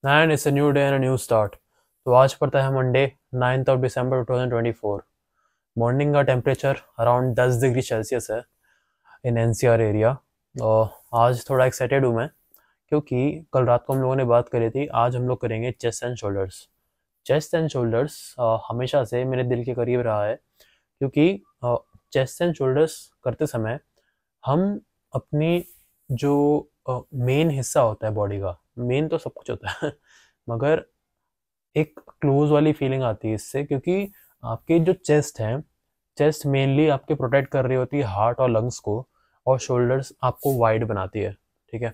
And it's a new day and a new start. तो आज पड़ता है Monday 9th of December 2024। Morning का टेम्परेचर अराउंड 10 डिग्री सेल्सियस है इन एनसीआर एरिया। और आज थोड़ा एक्साइटेड हूँ मैं, क्योंकि कल रात को हम लोगों ने बात करी थी, आज हम लोग करेंगे chest and shoulders. Chest and shoulders हमेशा से मेरे दिल के करीब रहा है, क्योंकि चेस्ट एंड शोल्डर्स करते समय हम अपनी जो मेन हिस्सा होता है बॉडी का, मेन तो सब कुछ होता है मगर एक क्लोज वाली फीलिंग आती है इससे, क्योंकि आपके जो चेस्ट है, चेस्ट मेनली आपके प्रोटेक्ट कर रही होती है हार्ट और लंग्स को, और शोल्डर्स आपको वाइड बनाती है। ठीक है।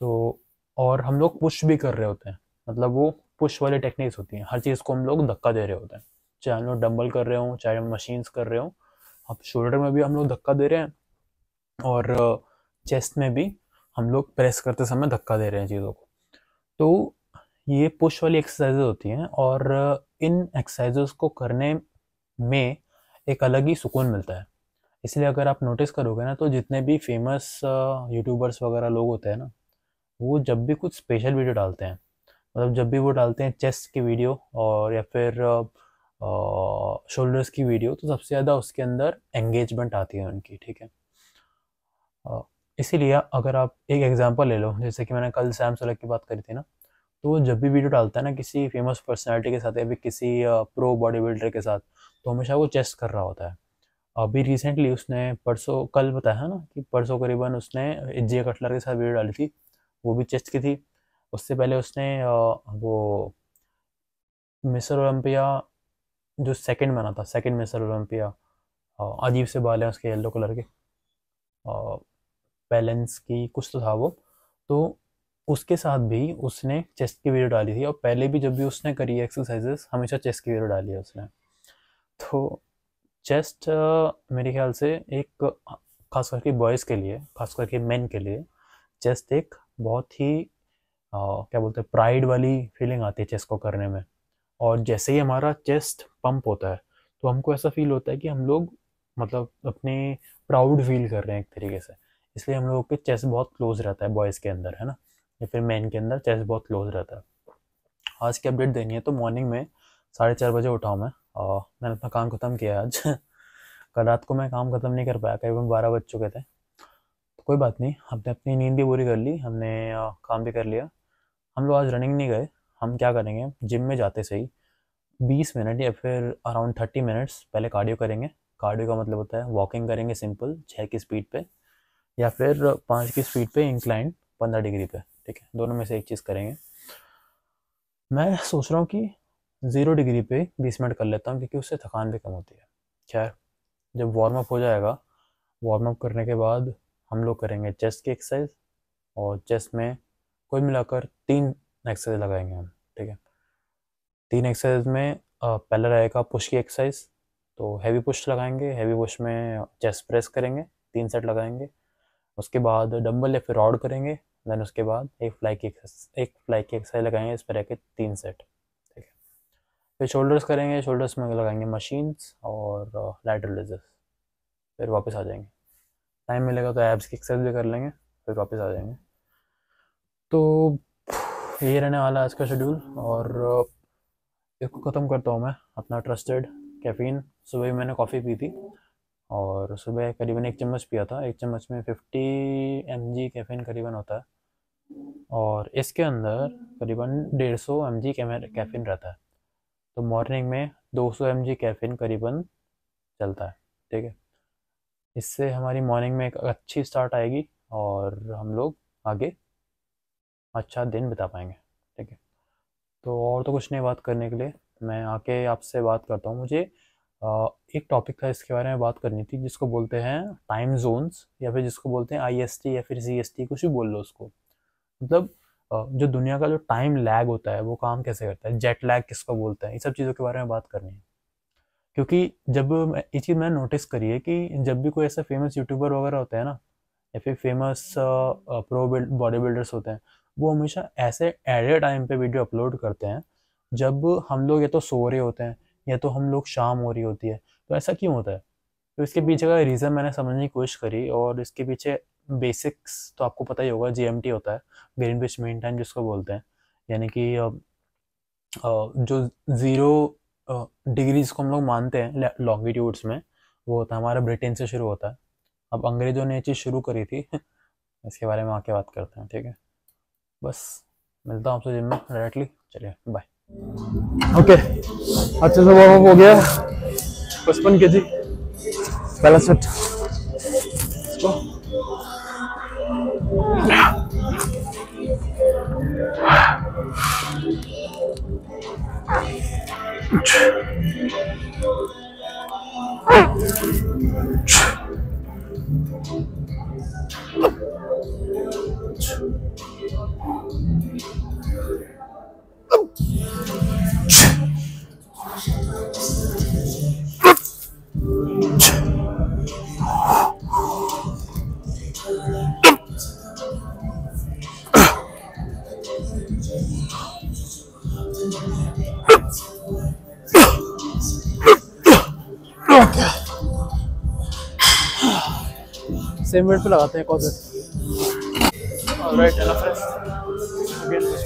तो और हम लोग पुश भी कर रहे होते हैं, मतलब वो पुश वाली टेक्निक्स होती हैं, हर चीज़ को हम लोग धक्का दे रहे होते हैं, चाहे हम लोग डंबल कर रहे हो, चाहे हम मशीन्स कर रहे हो। अब शोल्डर में भी हम लोग धक्का दे रहे हैं, और चेस्ट में भी हम लोग प्रेस करते समय धक्का दे रहे हैं चीज़ों को। तो ये पुश वाली एक्सरसाइजेज होती हैं, और इन एक्सरसाइजेज को करने में एक अलग ही सुकून मिलता है। इसलिए अगर आप नोटिस करोगे ना, तो जितने भी फेमस यूट्यूबर्स वगैरह लोग होते हैं ना, वो जब भी कुछ स्पेशल वीडियो डालते हैं, मतलब जब भी वो डालते हैं चेस्ट की वीडियो और या फिर शोल्डर्स की वीडियो, तो सबसे ज़्यादा उसके अंदर एंगेजमेंट आती है उनकी। ठीक है। अ, इसीलिए अगर आप एक एग्जांपल ले लो, जैसे कि मैंने कल सैम सलग की बात करी थी ना, तो वो जब भी वीडियो डालता है ना किसी फेमस पर्सनालिटी के साथ या फिर किसी प्रो बॉडी बिल्डर के साथ, तो हमेशा वो चेस्ट कर रहा होता है। अभी रिसेंटली उसने परसों कल बताया ना कि परसों करीबन उसने जे कटलर के साथ वीडियो डाली थी, वो भी चेस्ट की थी। उससे पहले उसने वो मिस्टर ओलंपिया जो सेकंड बना था, सेकंड मिस्टर ओलंपिया, अजीब से बाल हैं उसके येलो कलर के, बैलेंस की कुछ तो था वो। तो उसके साथ भी उसने चेस्ट की वीडियो डाली थी, और पहले भी जब भी उसने करी एक्सरसाइजेस हमेशा चेस्ट की वीडियो डाली है उसने। तो चेस्ट मेरे ख्याल से एक खास करके बॉयज़ के लिए, खास करके मेन के लिए चेस्ट एक बहुत ही क्या बोलते हैं, प्राइड वाली फीलिंग आती है चेस्ट को करने में। और जैसे ही हमारा चेस्ट पंप होता है, तो हमको ऐसा फील होता है कि हम लोग मतलब अपने प्राउड फील कर रहे हैं एक तरीके से। इसलिए हम लोगों के चेस्ट बहुत क्लोज रहता है बॉयज़ के अंदर, है ना, या फिर मैन के अंदर चेस्ट बहुत क्लोज रहता है। आज की अपडेट देनी है, तो मॉर्निंग में 4:30 बजे उठा हूँ मैं, और मैंने अपना काम ख़त्म किया आज कल रात को मैं काम ख़त्म नहीं कर पाया, करीबन 12 बज चुके थे। तो कोई बात नहीं, हमने अपनी नींद भी पूरी कर ली, हमने काम भी कर लिया। हम लोग आज रनिंग नहीं गए। हम क्या करेंगे, जिम में जाते सही 20 मिनट या फिर अराउंड 30 मिनट्स पहले कार्डियो करेंगे। कार्डियो का मतलब होता है वॉकिंग करेंगे सिंपल 6 की स्पीड पे, या फिर 5 की स्पीड पे इंक्लाइन 15 डिग्री पे। ठीक है, दोनों में से एक चीज़ करेंगे। मैं सोच रहा हूँ कि 0 डिग्री पे 20 मिनट कर लेता हूँ, क्योंकि उससे थकान भी कम होती है। खैर, जब वार्म अप हो जाएगा, वार्म अप करने के बाद हम लोग करेंगे चेस्ट की एक्सरसाइज, और चेस्ट में कुल मिलाकर 3 एक्सरसाइज लगाएंगे हम। ठीक है। 3 एक्सरसाइज में पहला रहेगा पुश की एक्सरसाइज। तो हैवी पुश लगाएंगे, हैवी पुश में चेस्ट प्रेस करेंगे, 3 सेट लगाएंगे। उसके बाद डंबल या फिर रॉड करेंगे। देन उसके बाद एक फ्लाई की एक्सरसाइज लगाएंगे, इस पर रह के 3 सेट। ठीक है। फिर शोल्डर्स करेंगे, शोल्डर्स में लगाएंगे मशीन्स और लैटरल रेजेस। फिर वापस आ जाएंगे। टाइम मिलेगा तो एब्स की एक्सरसाइज भी कर लेंगे, फिर वापस आ जाएंगे। तो ये रहने वाला है आज का शेड्यूल, और इसको ख़त्म करता हूँ मैं अपना ट्रस्टेड कैफ़ीन। सुबह ही मैंने कॉफ़ी पी थी, और सुबह करीबन 1 चम्मच पिया था। 1 चम्मच में 50 mg कैफ़ीन करीबन होता है, और इसके अंदर करीबन 150 mg कैफ़ीन रहता है। तो मॉर्निंग में 200 mg कैफ़ीन करीबन चलता है। ठीक है। इससे हमारी मॉर्निंग में एक अच्छी स्टार्ट आएगी, और हम लोग आगे अच्छा दिन बिता पाएंगे। ठीक है। तो और तो कुछ नहीं बात करने के लिए, मैं आके आपसे बात करता हूँ। मुझे एक टॉपिक था, इसके बारे में बात करनी थी, जिसको बोलते हैं टाइम जोन्स, या फिर जिसको बोलते हैं आईएसटी या फिर सीएसटी, कुछ भी बोल लो उसको। मतलब जो दुनिया का जो टाइम लैग होता है वो काम कैसे करता है, जेट लैग किसको बोलते हैं, ये सब चीज़ों के बारे में बात करनी है। क्योंकि जब ये चीज़ मैंने नोटिस करी है कि जब भी कोई ऐसा फेमस यूट्यूबर वगैरह होता है ना, या फिर फेमस प्रो बॉडी बिल्डर्स होते हैं, वो हमेशा ऐसे एडेड टाइम पे वीडियो अपलोड करते हैं जब हम लोग या तो सो रहे होते हैं, या तो हम लोग शाम हो रही होती है। तो ऐसा क्यों होता है? तो इसके पीछे का रीज़न मैंने समझने की कोशिश करी, और इसके पीछे बेसिक्स तो आपको पता ही होगा, जीएमटी होता है, ग्रीनविच मीन टाइम जिसको बोलते हैं। यानी कि जो 0 डिग्रीज को हम लोग मानते हैं लॉन्गिट्यूड्स में, वो होता है हमारा ब्रिटेन से शुरू होता है। अब अंग्रेजों ने ये चीज़ शुरू करी थी इसके बारे में आके बात करते हैं, ठीक है। बस मिलता हूँ आपसे जिम में डायरेक्टली, चलिए बाय। ओके, अच्छे से वार्म अप हो गया। 55 kg पहला सेट। सेम वेट पे लगाते हैं concept. Alright, enough rest. Again this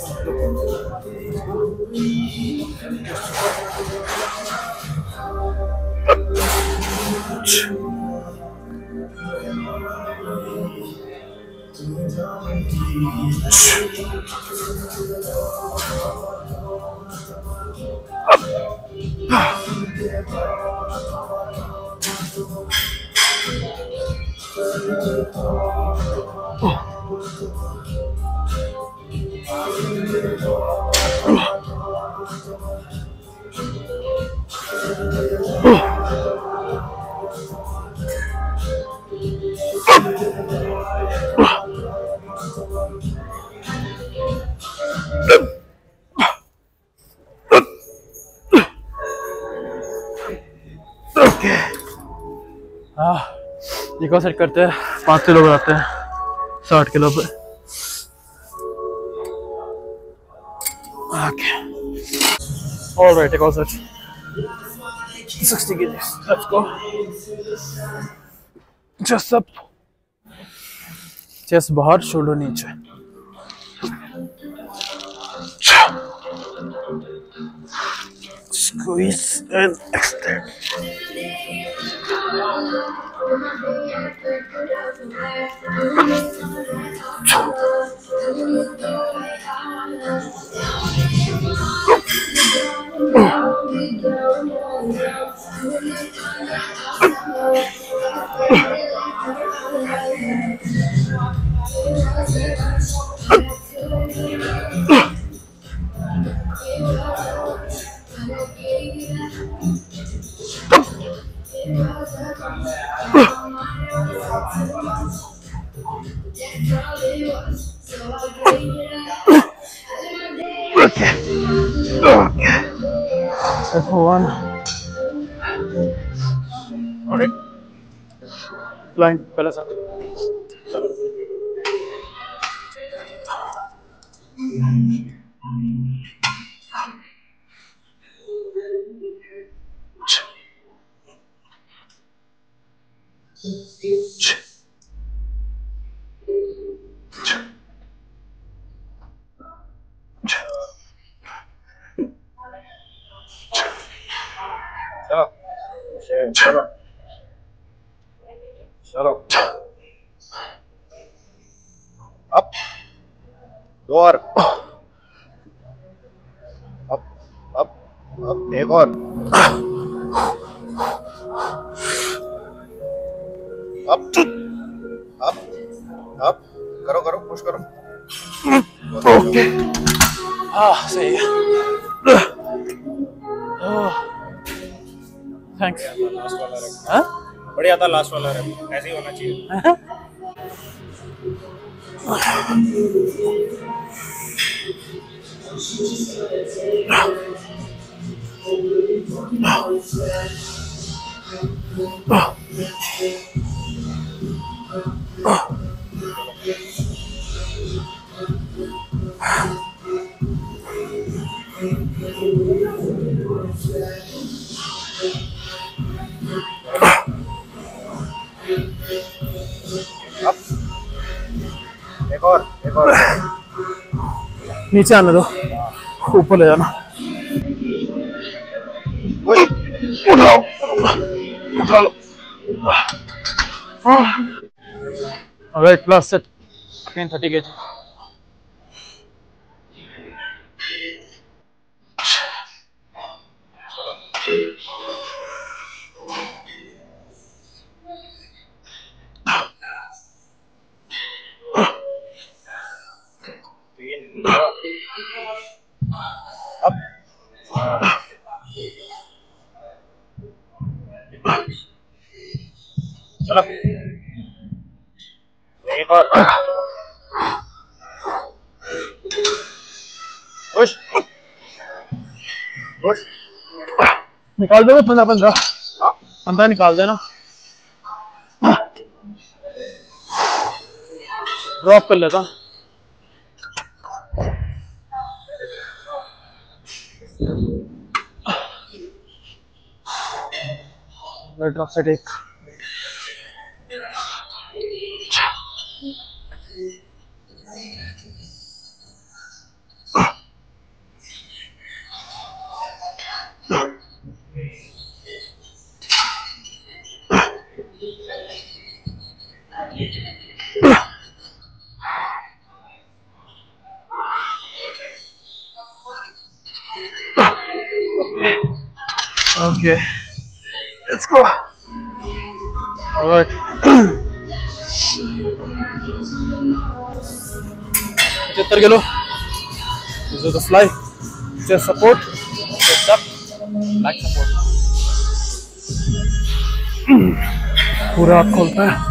एक और सेट करते हैं। 5 किलो बनाते हैं 60 किलो पे। ओके, ऑलराइट, एक और set 60 kg। Let's go. Chest up, chest बाहर, शोल्डर नीचे। Squeeze and extend. Okay. Step 1. Alright. Line, पहला साथ। चलो चलो अप, दो और अप अप अप, एक और अप अप अप, करो करो, पुश करो। ओके, सही है। थैंक्स। हाँ, बढ़िया था लास्ट वाला रैप, ऐसे ही होना चाहिए। नीचे आने दो। ऊपर ले जाना, उठाओ उठा लो। Alright, last set, again 30 kg। अब चलो एक और पुश पुश। निकाल दो 15 15 निकाल देना, ड्रॉप कर लेता। ड्रॉप से take, okay let's go. Alright, 75 kilo, this is the fly, chest support, chest up, back support. पूरा आप खोलता है,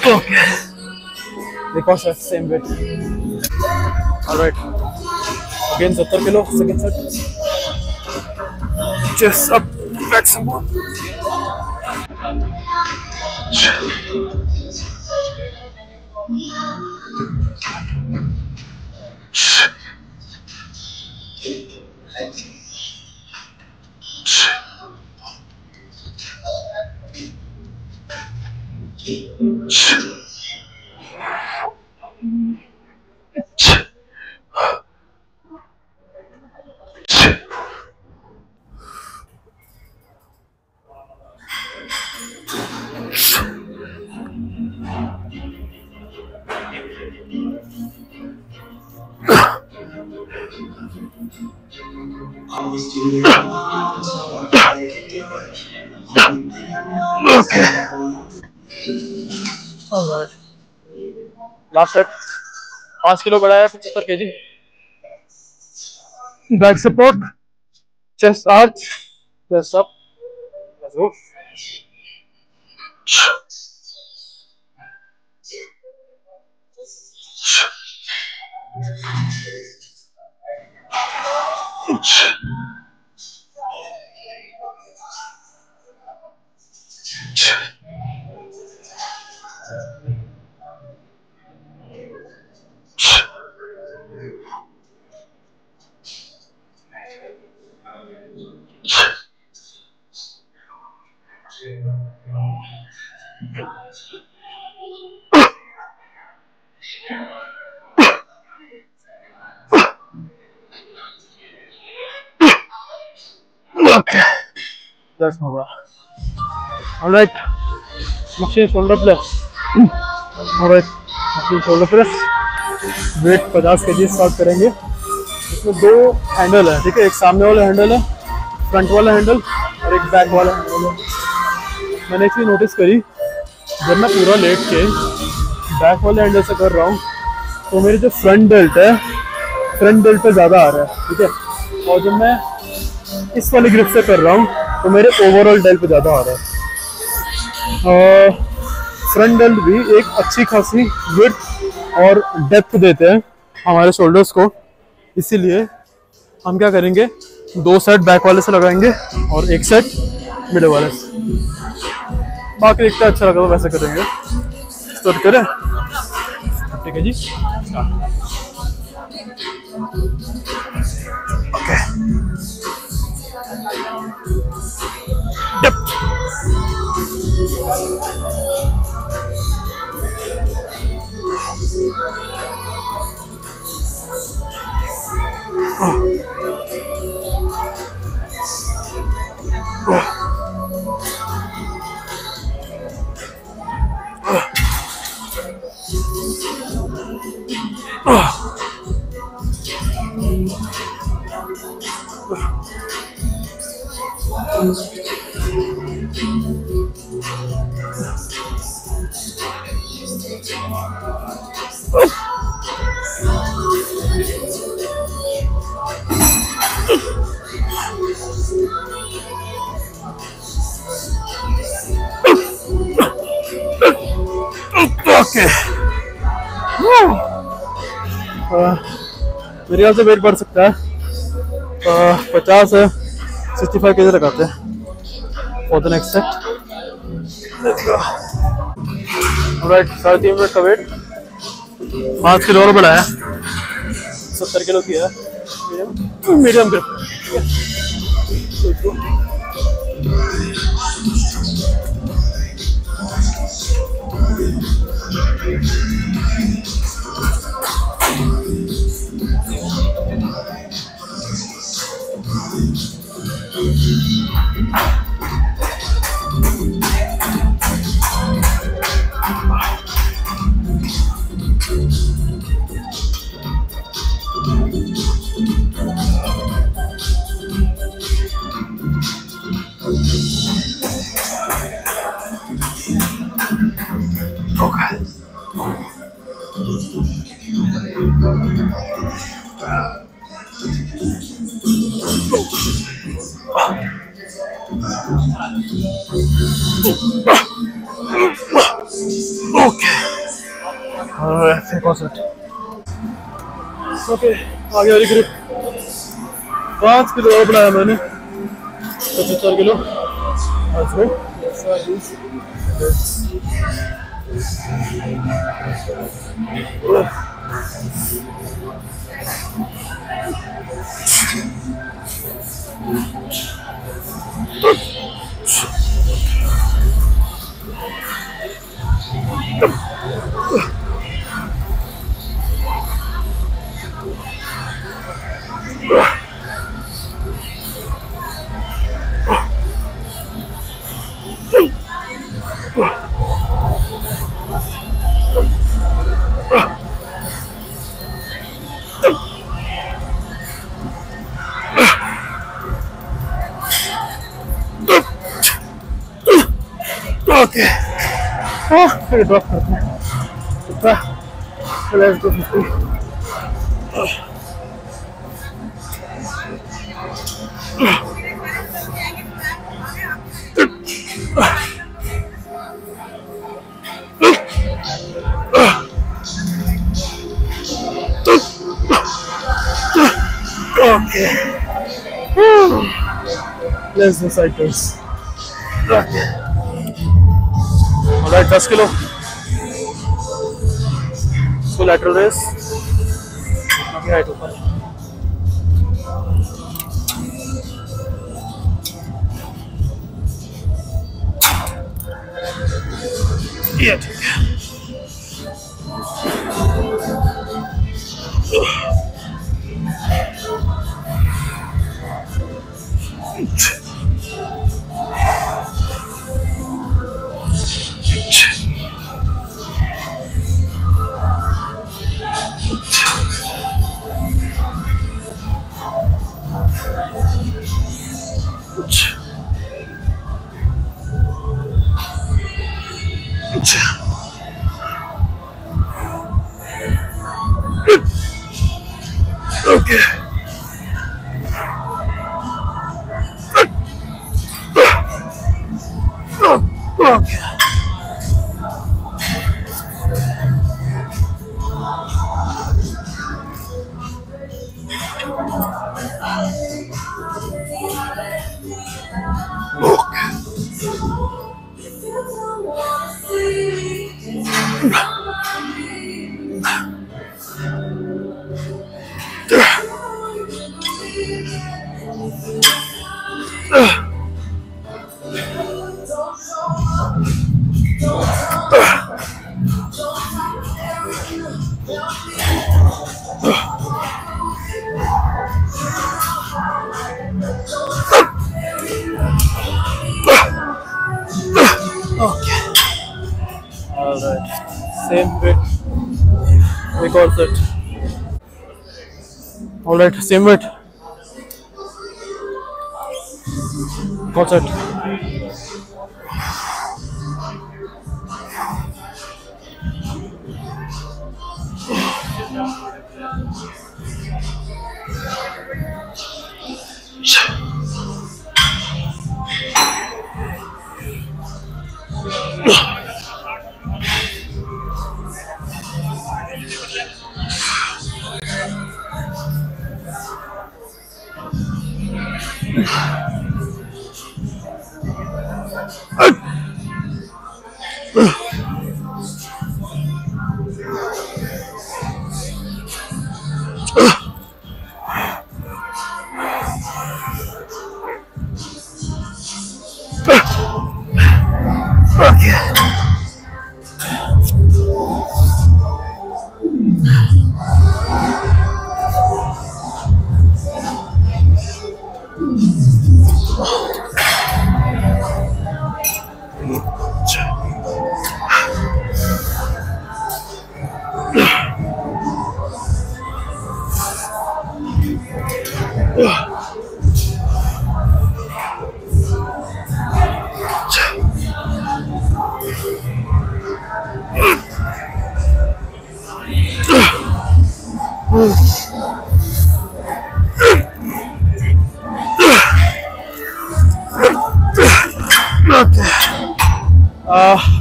okay, because of same weight. Alright, again 70 kilo, second set, chest up, back support, okay, alright, last set, 5 kilo बढ़ाया, 75 kg, back support, chest arch, chest up, let's go. Okay, that's no bra. Alright, machine shoulder press. Alright, machine shoulder press. Weight 50 kg start करेंगे। इसमें 2 handle है, ठीक है, एक सामने वाला handle है, फ्रंट वाला हैंडल, और एक बैक वाला हैंडल है। मैंने एक चीज़ नोटिस करी, जब मैं पूरा लेट के बैक वाले हैंडल से कर रहा हूँ तो मेरी जो फ्रंट बेल्ट है, फ्रंट बेल्ट पे ज़्यादा आ रहा है, ठीक है, और जब मैं इस वाली ग्रिप से कर रहा हूँ तो मेरे ओवरऑल डेल्ट पे ज़्यादा आ रहा है। फ्रंट डेल्ट भी एक अच्छी खासी विड्थ और डेप्थ देते हैं हमारे शोल्डर्स को, इसीलिए हम क्या करेंगे, 2 सेट बैक वाले से लगाएंगे और 1 सेट मिडल वाले से। बाकी देखते अच्छा लगा तो वैसे करेंगे। स्टार्ट करें? ठीक है जी, ओके। Depth, okay. मेरे ख्याल से वेट बढ़ सकता है, 50 से 65 केजी लगाते हैं for the next set. Right, 3.5 minute का वेट, 5 किलो और बढ़ाया, 70 किलो किया मीडियम ग्रिप। ओके, आगे वाली ग्रिप 5 किलो और बढ़ाया मैंने, 75 किलो। ओके, फिर ड्रॉप करते हैं। Let's go 50। Okay, let's do cycles. Okay, alright, 10 kilo इसको लैटरल रेस, हाइट ऊपर। ये ठीक है। Okay. Okay. same weight. एक और set. Alright, same weight. एक और set.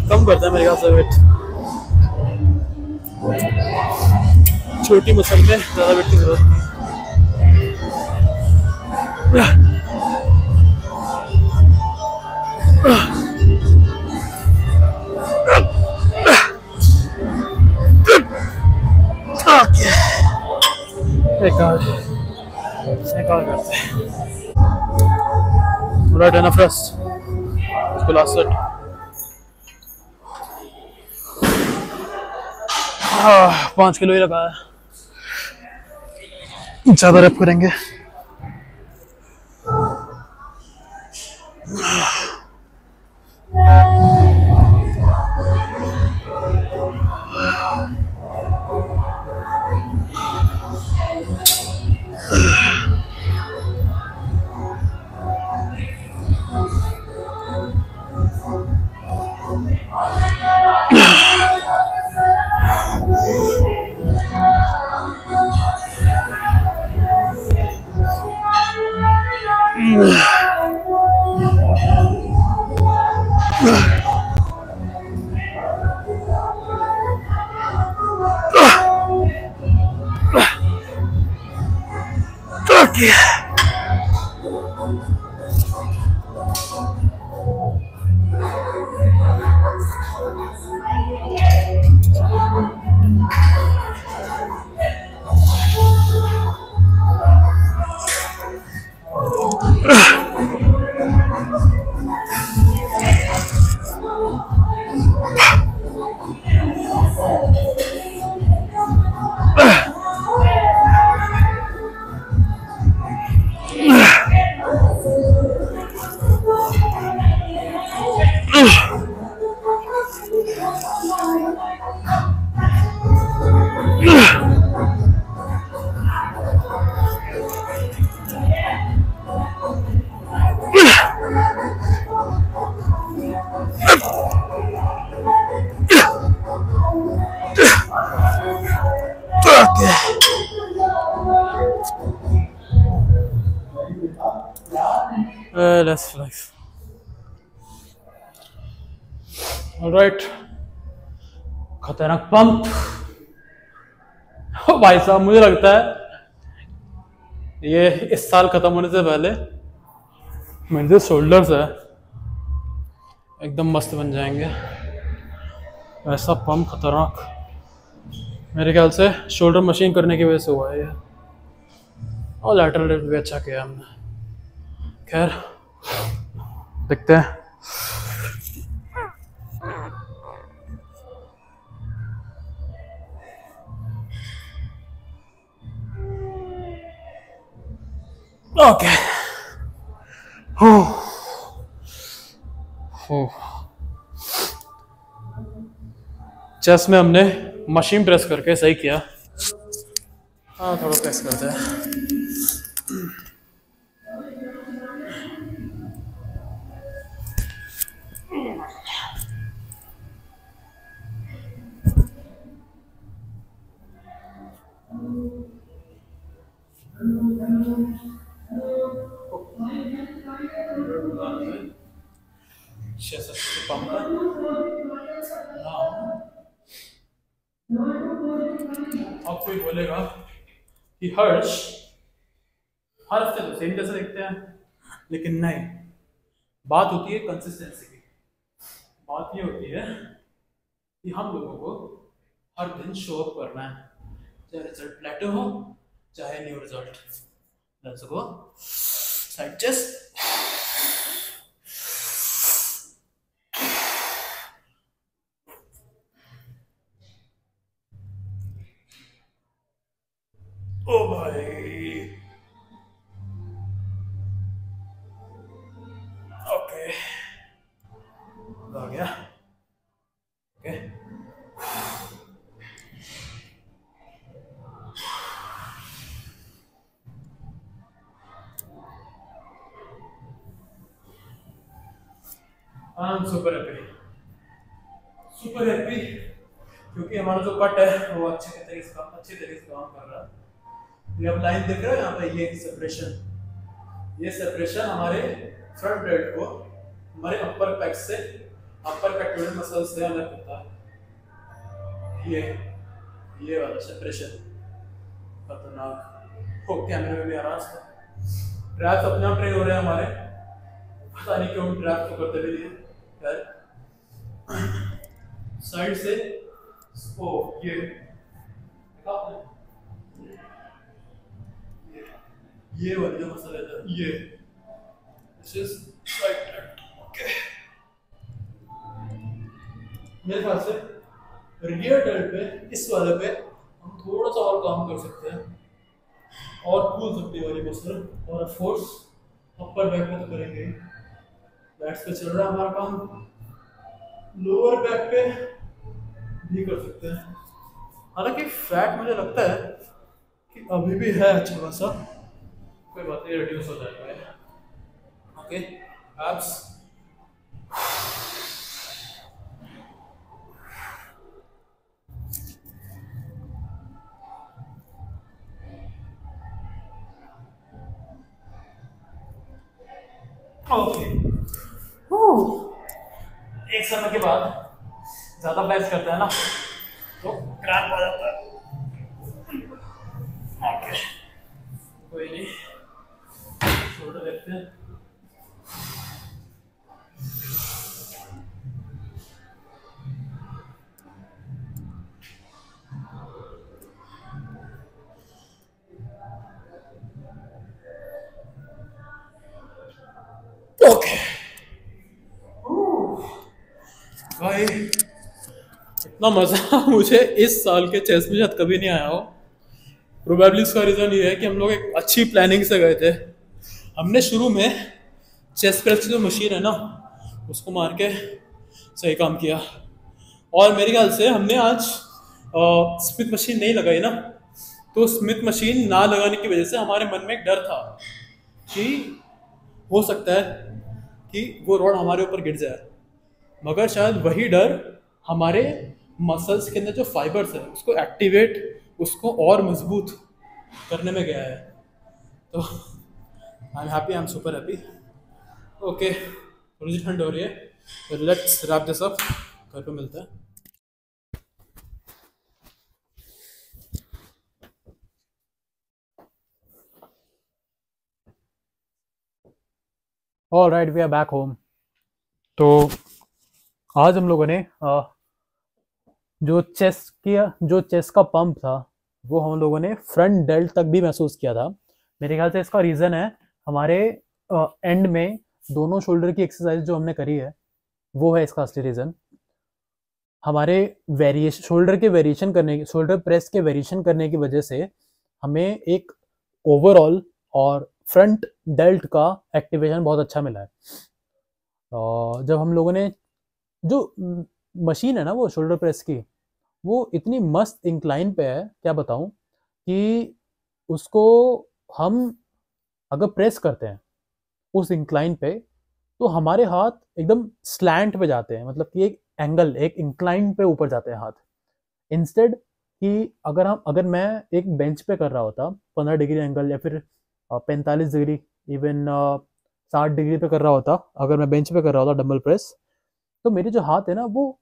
कम करता है मेरे ख्याल से वेट। छोटी मसल में ज़्यादा वेट की जरूरत नहीं। एक और करते हैं। Right enough rest. इसको लास्ट सेट। 5 किलो ही लगा है, ज़्यादा रेप करेंगे। Let's flex. All right. खतरनाक पंप। भाई साहब मुझे लगता है ये इस साल खत्म होने से पहले मेरे जो शोल्डर्स है एकदम मस्त बन जाएंगे। ऐसा पंप खतरनाक मेरे ख्याल से शोल्डर मशीन करने की वजह से हुआ है ये। और लैटरल लिफ्ट भी अच्छा किया हमने। खैर देखते हैं। ओके। चेस्ट में हमने मशीन प्रेस करके सही किया। हाँ थोड़ा प्रेस करते हैं। अब कोई बोलेगा कि हर्ष हर हफ्ते तो सेम जैसे दिखते हैं, लेकिन नहीं, बात होती है कंसिस्टेंसी की। बात ये होती है कि हम लोगों को हर दिन शो अप करना है, चाहे रिजल्ट प्लेटो हो चाहे new result. Let's go side chest, ओ भाई, ओके आ गया। Okay I am super happy, super happy, क्योंकि हमारा जो कट है वो अच्छे तरीके से काम कर रहा है। ये अब लाइन देख रहे हो यहाँ पे, ये सेपरेशन हमारे फ्रंट डेल्ट को हमारे अपर पैक से, अपर पेक्टोरल मसल से अलग करता है। ये वाला सेपरेशन खतरनाक हो, कैमरे में भी आ रहा है। ट्रैप्स अपने आप ट्रेन हो रहे हैं हमारे, पता नहीं क्यों ट्रैप तो करते भी नहीं यार। साइड से ओ ये वाली जो मसल है, ये this is side trap. Okay मेरे ख्याल से रियर डेल्ट पे, इस वाले पे हम थोड़ा सा और काम कर सकते हैं और पुल सकते हैं वाली मसल, और ऑफ कोर्स अपर बैक पे तो करेंगे। बैक्स पे चल रहा है हमारा काम, लोअर बैक पे भी कर सकते हैं। हालांकि फैट मुझे लगता है कि अभी भी है अच्छा खासा, कोई बात नहीं, रिड्यूस हो जाएगा। ओके एब्स, ओके एक समय के बाद ज्यादा बैच करते हैं ना तो क्रैम्प आ जाता है। ओके कोई नहीं, शोल्डर देखते हैं। ओके भाई, इतना मजा मुझे इस साल के चेस में शायद कभी नहीं आया हो। प्रोबेबली इसका रीजन ये है कि हम लोग एक अच्छी प्लानिंग से गए थे। हमने शुरू में चेस प्रेस की जो मशीन है ना उसको मार के सही काम किया, और मेरे ख्याल से हमने आज स्मिथ मशीन नहीं लगाई ना, तो स्मिथ मशीन ना लगाने की वजह से हमारे मन में एक डर था कि हो सकता है कि वो रॉड हमारे ऊपर गिर जाए, मगर शायद वही डर हमारे मसल्स के अंदर जो फाइबर्स है उसको एक्टिवेट, उसको और मजबूत करने में गया है। तो I am happy, I am super happy. Okay थोड़ी सी ठंड हो रही है, तो लेट्स रैप दिस अप, घर पे मिलता है। All right, we are back home. तो आज हम लोगों ने जो चेस्ट का पंप था वो हम लोगों ने फ्रंट डेल्ट तक भी महसूस किया था। मेरे ख्याल से इसका रीज़न है हमारे एंड में दोनों शोल्डर की एक्सरसाइज जो हमने करी है वो है इसका असली रीज़न। हमारे शोल्डर प्रेस के वेरिएशन करने की वजह से हमें एक ओवरऑल और फ्रंट डेल्ट का एक्टिवेशन बहुत अच्छा मिला है। जब हम लोगों ने जो मशीन है ना वो शोल्डर प्रेस की, वो इतनी मस्त इंक्लाइन पे है, क्या बताऊं, कि उसको हम अगर प्रेस करते हैं उस इंक्लाइन पे, तो हमारे हाथ एकदम स्लैंट पे जाते हैं, मतलब कि एक एंगल, एक इंक्लाइन पे ऊपर जाते हैं हाथ। इंस्टेड कि अगर मैं एक बेंच पे कर रहा होता 15 डिग्री एंगल, या फिर 45 डिग्री, इवन 60 डिग्री पे कर रहा होता, अगर मैं बेंच पे कर रहा होता डंबल प्रेस, तो मेरे जो हाथ है ना वो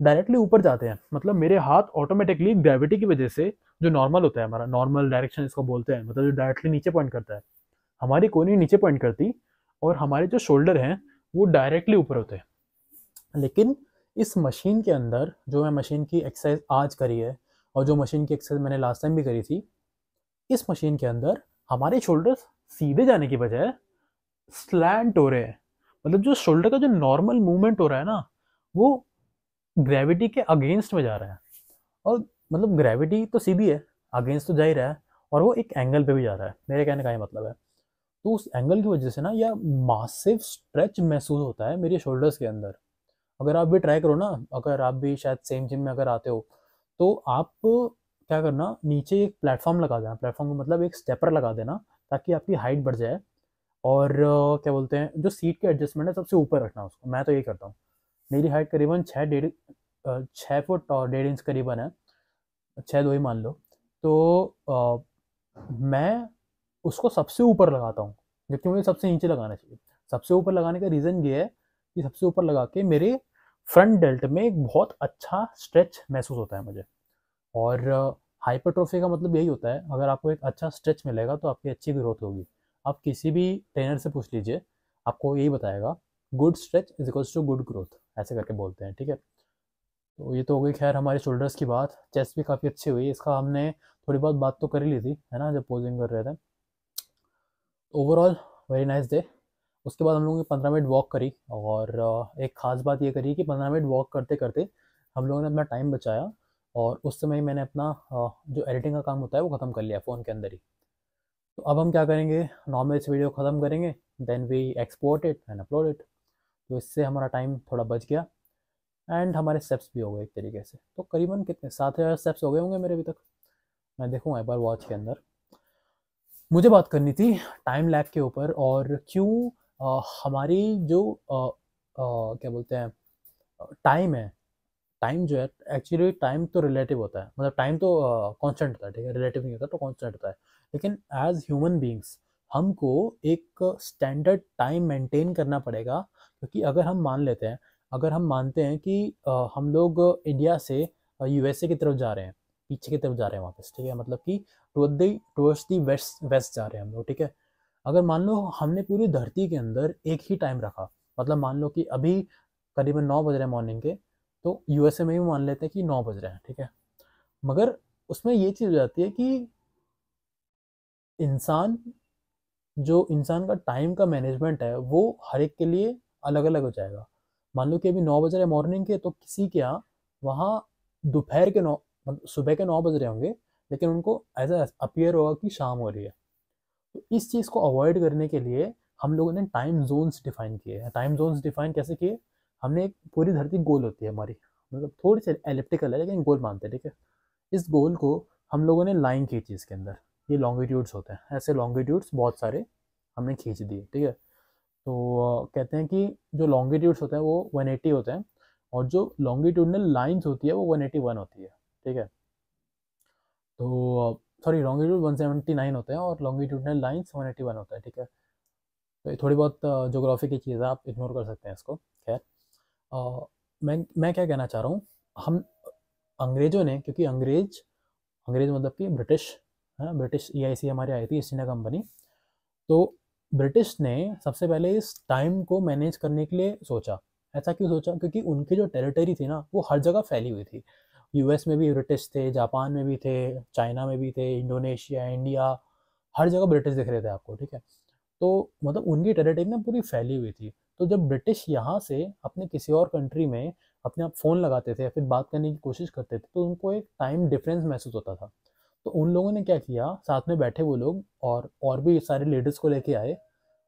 डायरेक्टली ऊपर जाते हैं। मतलब मेरे हाथ ऑटोमेटिकली ग्रेविटी की वजह से, जो नॉर्मल होता है हमारा नॉर्मल डायरेक्शन इसको बोलते हैं, मतलब जो डायरेक्टली नीचे पॉइंट करता है, हमारी कोहनी नीचे पॉइंट करती और हमारे जो शोल्डर हैं वो डायरेक्टली ऊपर होते हैं। लेकिन इस मशीन के अंदर, जो मैं मशीन की एक्सरसाइज आज करी है और जो मशीन की एक्सरसाइज मैंने लास्ट टाइम भी करी थी, इस मशीन के अंदर हमारे शोल्डर्स सीधे जाने की बजाय स्लैंट हो रहे हैं। मतलब जो शोल्डर का जो नॉर्मल मूवमेंट हो रहा है ना, वो ग्रेविटी के अगेंस्ट में जा रहा है। और मतलब ग्रेविटी तो सीधी है, अगेंस्ट तो जा ही रहा है, और वो एक एंगल पे भी जा रहा है। मेरे कहने का ये मतलब है, तो उस एंगल की वजह से ना यह मासिव स्ट्रेच महसूस होता है मेरे शोल्डर्स के अंदर। अगर आप भी ट्राई करो ना, अगर आप भी शायद सेम जिम में अगर आते हो, तो आप क्या करना, नीचे एक प्लेटफॉर्म लगा देना, प्लेटफॉर्म का मतलब एक स्टेपर लगा देना, ताकि आपकी हाइट बढ़ जाए। और क्या बोलते हैं, जो सीट के एडजस्टमेंट है सबसे ऊपर रखना उसको। मैं तो यही करता हूँ। मेरी हाइट करीबन 6 फुट और 1.5 इंच करीबन है, 6 2 ही मान लो। तो मैं उसको सबसे ऊपर लगाता हूँ, जबकि मुझे सबसे नीचे लगाना चाहिए। सबसे ऊपर लगाने का रीज़न ये है कि सबसे ऊपर लगा के मेरे फ्रंट डेल्ट में एक बहुत अच्छा स्ट्रेच महसूस होता है मुझे। और हाइपरट्रोफी का मतलब यही होता है, अगर आपको एक अच्छा स्ट्रेच मिलेगा तो आपकी अच्छी ग्रोथ होगी। आप किसी भी ट्रेनर से पूछ लीजिए, आपको यही बताएगा, good stretch is equals to good growth, ऐसे करके बोलते हैं, ठीक है। तो ये तो हो गई खैर हमारे शोल्डर्स की बात। चेस्ट भी काफ़ी अच्छी हुई, इसका हमने थोड़ी बहुत बात तो कर ही ली थी, है ना, जब पोजिंग कर रहे थे। Overall very nice day. उसके बाद हम लोगों ने 15 मिनट वॉक करी, और एक ख़ास बात ये करी कि 15 मिनट वॉक करते करते हम लोगों ने अपना टाइम बचाया, और उस समय मैंने अपना जो एडिटिंग का काम होता है वो ख़त्म कर लिया फ़ोन के अंदर ही। तो अब हम क्या करेंगे, नॉर्मल इस वीडियो ख़त्म करेंगे, then we export it and upload it. तो इससे हमारा टाइम थोड़ा बच गया, एंड हमारे स्टेप्स भी हो गए एक तरीके से। तो करीबन कितने 7,000 स्टेप्स हो गए होंगे मेरे अभी तक। मैं देखूँगा एक बार वॉच के अंदर। मुझे बात करनी थी टाइम लैग के ऊपर, और क्यों हमारी जो क्या बोलते हैं, टाइम है, टाइम जो है, एक्चुअली टाइम तो रिलेटिव होता है, मतलब टाइम तो कांस्टेंट होता है, ठीक है, रिलेटिव नहीं होता, तो कांस्टेंट होता है। लेकिन एज ह्यूमन बीइंग्स हमको एक स्टैंडर्ड टाइम मेंटेन करना पड़ेगा, क्योंकि अगर हम मान लेते हैं, अगर हम मानते हैं कि हम लोग इंडिया से यूएसए की तरफ जा रहे हैं, पीछे की तरफ जा रहे हैं वापस, ठीक है, मतलब कि टुवर्ड्स दी वेस्ट वेस्ट जा रहे हैं हम लोग, ठीक है। अगर मान लो हमने पूरी धरती के अंदर एक ही टाइम रखा, मतलब मान लो कि अभी करीबन 9 बज रहे हैं मॉर्निंग के, तो यूएसए में भी मान लेते हैं कि 9 बज रहे हैं, ठीक है। मगर उसमें ये चीज़ हो जाती है कि इंसान, जो इंसान का टाइम का मैनेजमेंट है वो हर एक के लिए अलग अलग हो जाएगा। मान लो कि अभी 9 बज रहे हैं मॉर्निंग के, तो किसी के यहाँ वहाँ दोपहर के 9, मतलब सुबह के 9 बज रहे होंगे, लेकिन उनको ऐसा अपीयर होगा कि शाम हो रही है। तो इस चीज़ को अवॉइड करने के लिए हम लोगों ने टाइम जोन्स डिफाइन किए हैं। टाइम जोन्स डिफाइन कैसे किए, हमने एक पूरी धरती गोल होती है हमारी, मतलब थोड़ी सी एलिप्टिकल है लेकिन गोल मानते हैं, ठीक है। इस गोल को हम लोगों ने लाइन खींची इसके अंदर, ये लॉन्गिट्यूड्स होते हैं, ऐसे लॉन्गिट्यूड्स बहुत सारे हमने खींच दिए, ठीक है। तो कहते हैं कि जो लॉन्गिट्यूड्स होते हैं वो 180 होते हैं, और जो लॉन्गिट्यूडनल लाइन्स होती है वो 181 होती है, ठीक है। तो सॉरी, लॉन्गिट्यूड 179 होते हैं और लॉन्गिट्यूडनल लाइन्स 181 होता है, ठीक है। तो ये थोड़ी बहुत ज्योग्राफी की चीज़ है, आप इग्नोर कर सकते हैं इसको, खैर। मैं क्या कहना चाह रहा हूँ, हम अंग्रेज़ों ने, क्योंकि अंग्रेज मतलब कि ब्रिटिश, है ना, ब्रिटिश ईआईसी हमारी आई थी, ईस्ट इंडिया कंपनी। तो ब्रिटिश ने सबसे पहले इस टाइम को मैनेज करने के लिए सोचा। ऐसा क्यों सोचा, क्योंकि उनकी जो टेरिटरी थी ना वो हर जगह फैली हुई थी। यूएस में भी ब्रिटिश थे, जापान में भी थे, चाइना में भी थे, इंडोनेशिया, इंडिया, हर जगह ब्रिटिश दिख रहे थे आपको, ठीक है। तो मतलब उनकी टेरिटरी ना पूरी फैली हुई थी। तो जब ब्रिटिश यहाँ से अपने किसी और कंट्री में अपने आप फ़ोन लगाते थे या फिर बात करने की कोशिश करते थे, तो उनको एक टाइम डिफरेंस महसूस होता था। तो उन लोगों ने क्या किया, साथ में बैठे वो लोग और भी सारे लीडर्स को लेके आए,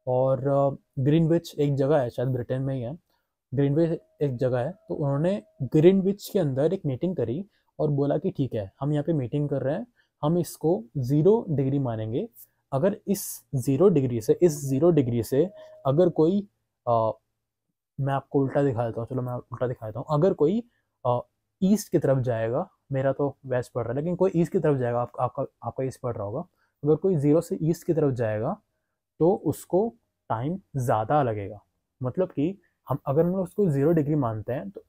और ग्रीनविच एक जगह है, शायद ब्रिटेन में ही है, ग्रीनविच एक जगह है, तो उन्होंने ग्रीनविच के अंदर एक मीटिंग करी, और बोला कि ठीक है हम यहाँ पे मीटिंग कर रहे हैं, हम इसको 0 डिग्री मानेंगे। अगर इस 0 डिग्री से अगर कोई मैं आपको उल्टा दिखा देता हूँ, चलो मैं उल्टा दिखा देता हूँ। अगर कोई ईस्ट की तरफ जाएगा, मेरा तो वेस्ट पड़ रहा है, लेकिन कोई ईस्ट की तरफ जाएगा, आपका ईस्ट पड़ रहा होगा। अगर कोई 0 से ईस्ट की तरफ जाएगा तो उसको टाइम ज़्यादा लगेगा। मतलब कि अगर हम उसको 0 डिग्री मानते हैं तो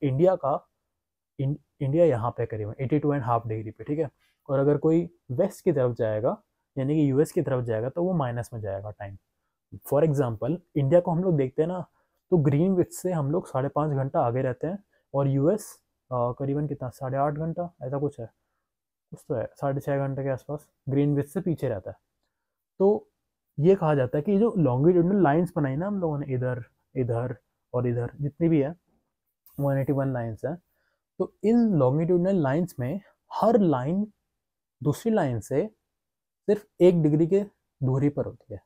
इंडिया यहाँ पे करीबन 82.5 डिग्री पे, ठीक है। और अगर कोई वेस्ट की तरफ जाएगा यानी कि यूएस की तरफ जाएगा तो वो माइनस में जाएगा टाइम। फॉर एग्जाम्पल इंडिया को हम लोग देखते हैं ना, तो ग्रीन विच से हम लोग 5.5 घंटा आगे रहते हैं, और यूएस करीबन कितना 8.5 घंटा ऐसा कुछ है, कुछ तो है 6.5 घंटे के आसपास ग्रीन विच से पीछे रहता है। तो ये कहा जाता है कि जो लॉन्गिट्यूडनल लाइंस बनाई ना हम लोगों ने, इधर इधर और इधर जितनी भी है 181 लाइंस है, तो इन लॉन्गिट्यूडनल लाइंस में हर लाइन दूसरी लाइन से सिर्फ 1 डिग्री के दूरी पर होती है,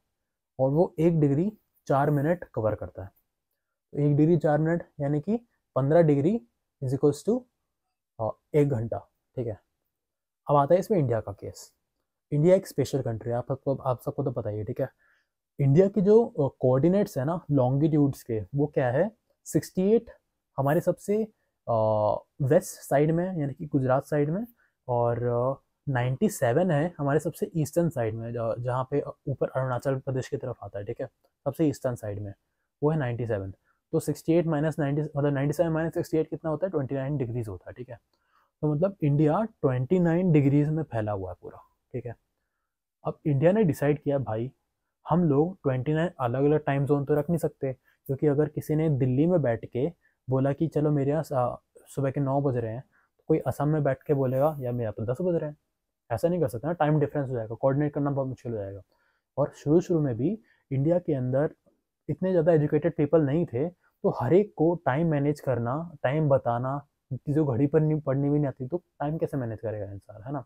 और वो 1 डिग्री 4 मिनट कवर करता है। तो 1 डिग्री 4 मिनट यानी कि 15 डिग्री इज इक्वल्स टू 1 घंटा, ठीक है। अब आता है इसमें इंडिया का केस। इंडिया एक स्पेशल कंट्री है, आप सबको तो पता ही है, ठीक है। इंडिया की जो कोऑर्डिनेट्स है ना लॉन्गिट्यूड्स के, वो क्या है 68 हमारे सबसे वेस्ट साइड में यानी कि गुजरात साइड में, और 97 है हमारे सबसे ईस्टर्न साइड में, जहाँ पे ऊपर अरुणाचल प्रदेश की तरफ आता है, ठीक है। सबसे ईस्टर्न साइड में वो है 97। तो 68 माइनस 90 मतलब 97 माइनस 68 कितना होता है 29 डिग्रीज होता है, ठीक है। तो मतलब इंडिया 29 डिग्रीज में फैला हुआ है पूरा, ठीक है। अब इंडिया ने डिसाइड किया भाई हम लोग 29 अलग अलग टाइम जोन तो रख नहीं सकते, क्योंकि अगर किसी ने दिल्ली में बैठ के बोला कि चलो मेरे यहाँ सुबह के 9 बज रहे हैं, तो कोई असम में बैठ के बोलेगा या मेरा तो 10 बज रहे हैं। ऐसा नहीं कर सकते ना, टाइम डिफरेंस हो जाएगा, कोऑर्डिनेट करना बहुत मुश्किल हो जाएगा। और शुरू शुरू में भी इंडिया के अंदर इतने ज़्यादा एजुकेटेड पीपल नहीं थे, तो हर एक को टाइम मैनेज करना, टाइम बताना, जो घड़ी पर नहीं पढ़नी भी नहीं आती तो टाइम कैसे मैनेज करेगा इंसान, है ना।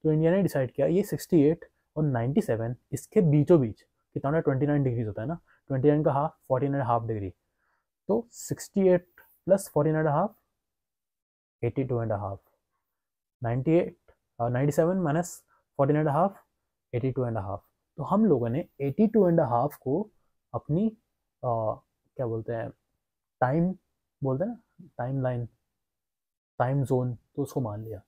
तो इंडिया ने डिसाइड किया ये 68 और 97 इसके बीचों बीच कितना होता है 29 डिग्रीज होता है ना, 29 का हाफ 14.5 डिग्री। तो 68 प्लस 14.5 82.5, 97 माइनस 14.5 82.5। तो हम लोगों ने 82.5 को अपनी क्या बोलते हैं टाइम बोलते हैं ना, टाइम लाइन, टाइम जोन, तो उसको मान लिया।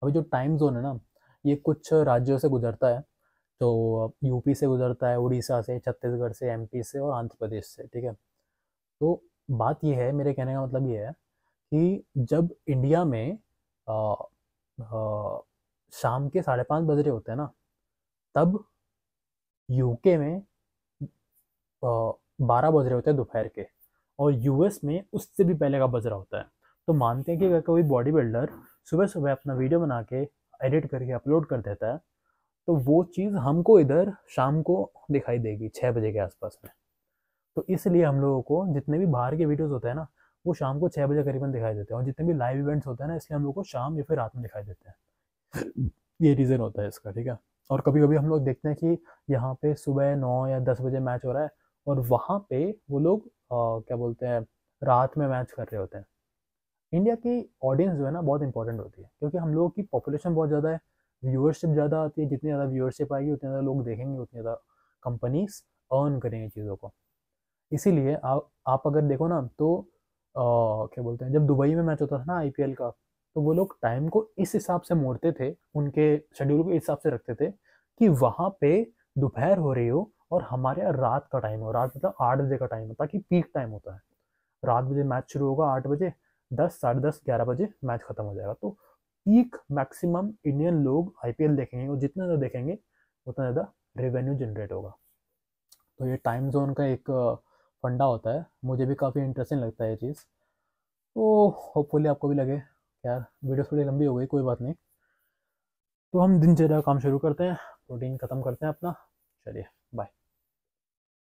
अभी जो टाइम जोन है ना, ये कुछ राज्यों से गुजरता है, तो यूपी से गुजरता है, उड़ीसा से, छत्तीसगढ़ से, एमपी से और आंध्र प्रदेश से, ठीक है। तो बात ये है, मेरे कहने का मतलब ये है कि जब इंडिया में आ, आ, शाम के 5:30 बज रहे होते हैं ना, तब यूके में 12 बज रहे होते हैं दोपहर के, और यूएस में उससे भी पहले का बज रहा होता है। तो मानते हैं कि अगर कोई बॉडी बिल्डर सुबह सुबह अपना वीडियो बना के एडिट करके अपलोड कर देता है, तो वो चीज़ हमको इधर शाम को दिखाई देगी 6 बजे के आसपास में। तो इसलिए हम लोगों को जितने भी बाहर के वीडियोस होते हैं ना, वो शाम को 6 बजे करीबन दिखाई देते हैं, और जितने भी लाइव इवेंट्स होते हैं ना, इसलिए हम लोग को शाम या फिर रात में दिखाई देते हैं। ये रीज़न होता है इसका, ठीक है। और कभी कभी हम लोग देखते हैं कि यहाँ पे सुबह 9 या 10 बजे मैच हो रहा है, और वहाँ पे वो लोग क्या बोलते हैं रात में मैच कर रहे होते हैं। इंडिया की ऑडियंस जो है ना बहुत इंपॉर्टेंट होती है, क्योंकि हम लोगों की पॉपुलेशन बहुत ज़्यादा है, व्यूअरशिप ज़्यादा आती है, जितनी ज़्यादा व्यूअरशिप आएगी उतने ज़्यादा लोग देखेंगे, उतनी ज़्यादा कंपनीज अर्न करेंगे चीज़ों को। इसीलिए आप अगर देखो ना, तो क्या बोलते हैं जब दुबई में मैच होता था ना आईपीएल का, तो वो लोग टाइम को इस हिसाब से मोड़ते थे, उनके शेड्यूल को इस हिसाब से रखते थे कि वहाँ पे दोपहर हो रही हो और हमारे यहाँ रात का टाइम हो, रात मतलब 8 बजे का टाइम होता है, कि पीक टाइम होता है। रात बजे मैच शुरू होगा 8 बजे, 10 10:30 11 बजे मैच खत्म हो जाएगा। तो पीक मैक्सिमम इंडियन लोग आईपीएल देखेंगे, और जितना ज़्यादा देखेंगे उतना ज़्यादा रेवेन्यू जनरेट होगा। तो ये टाइम जोन का एक फंडा होता है, मुझे भी काफ़ी इंटरेस्टिंग लगता है ये चीज़। तो होपफुली आपको भी लगे। यार वीडियो थोड़ी लंबी हो गई, कोई बात नहीं। तो हम दिनचर्या काम शुरू करते हैं, प्रोटीन ख़त्म करते हैं अपना। चलिए बाय।